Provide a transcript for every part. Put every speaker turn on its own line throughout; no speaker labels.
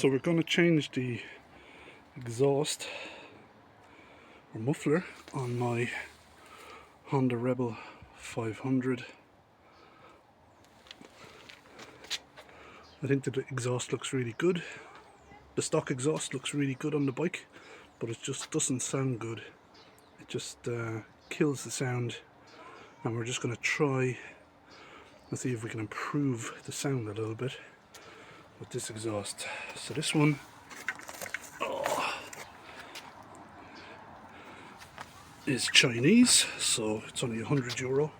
So we're going to change the exhaust or muffler on my Honda Rebel 500. I think the exhaust looks really good. The stock exhaust looks really good on the bike, but it just doesn't sound good. It just kills the sound, and we're just going to try and see if we can improve the sound a little bit with this exhaust. So this one, is Chinese, so it's only €100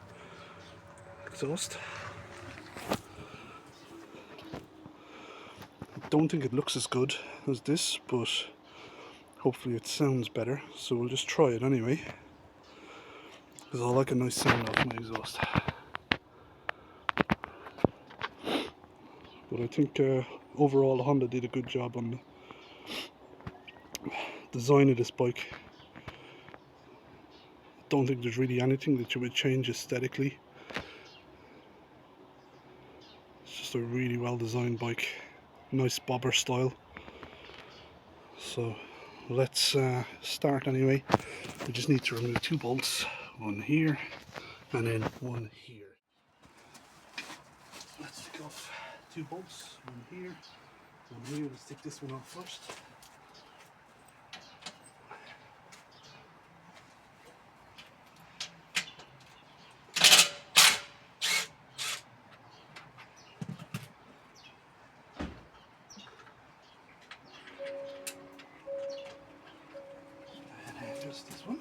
exhaust. I don't think it looks as good as this, but hopefully it sounds better, so we'll just try it anyway, because I like a nice sound off my exhaust. But I think overall Honda did a good job on the design of this bike. I don't think there's really anything that you would change aesthetically. It's just a really well designed bike, nice bobber style. So let's start anyway. We just need to remove 2 bolts, one here and then one here. Let's take off 2 bolts, one here, one here. Let's take this one off first. And then just this one.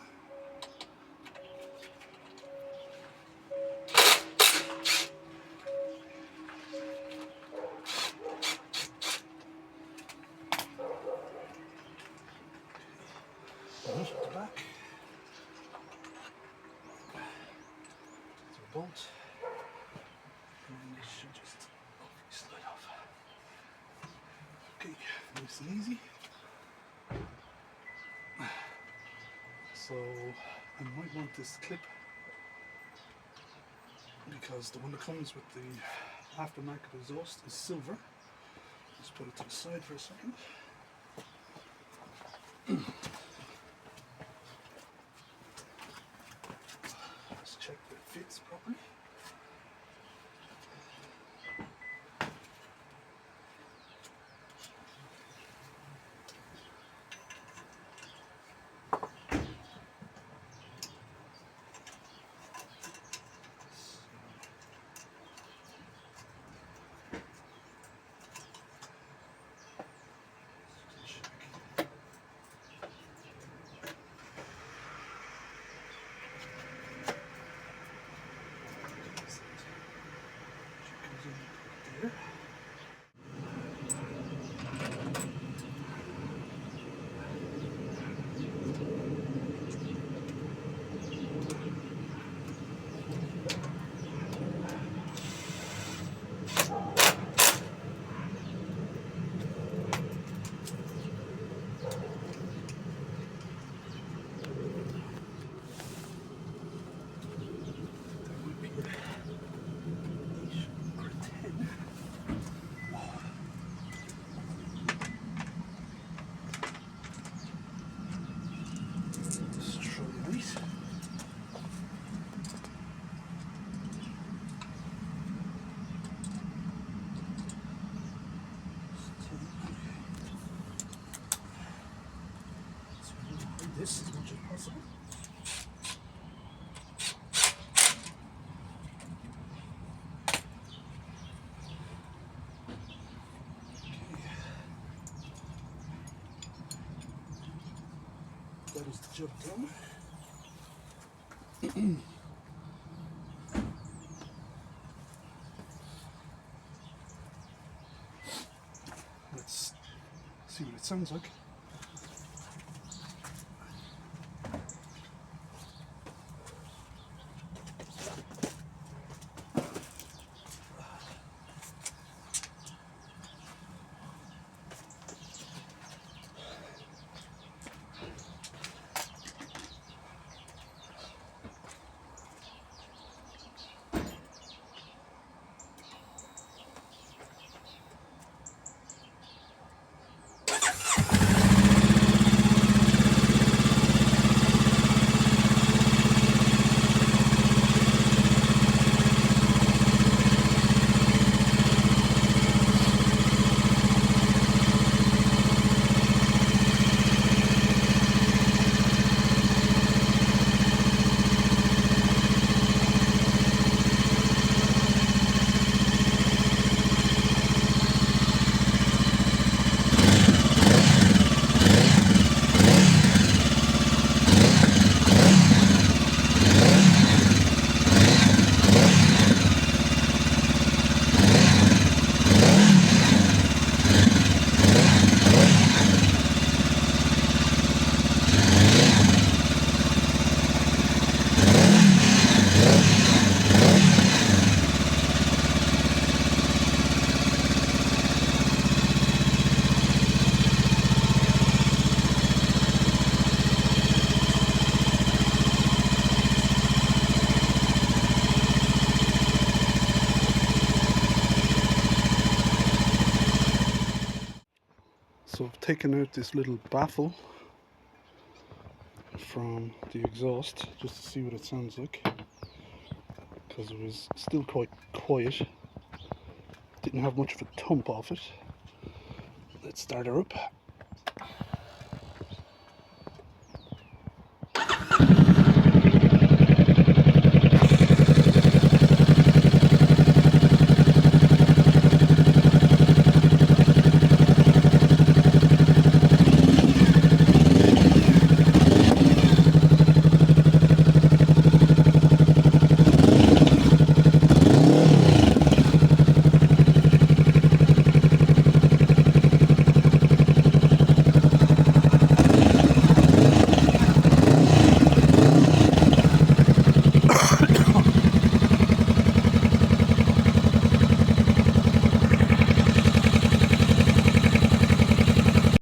At the back. So bolt, and then this should just slide off. Okay, nice and easy. So I might want this clip, because the one that comes with the aftermarket exhaust is silver. Let's put it to the side for a second. Let's check that it fits properly. This as much as possible. Okay. That is the job done. Let's see what it sounds like. So I've taken out this little baffle from the exhaust just to see what it sounds like, because it was still quite quiet. Didn't have much of a thump off it. Let's start her up.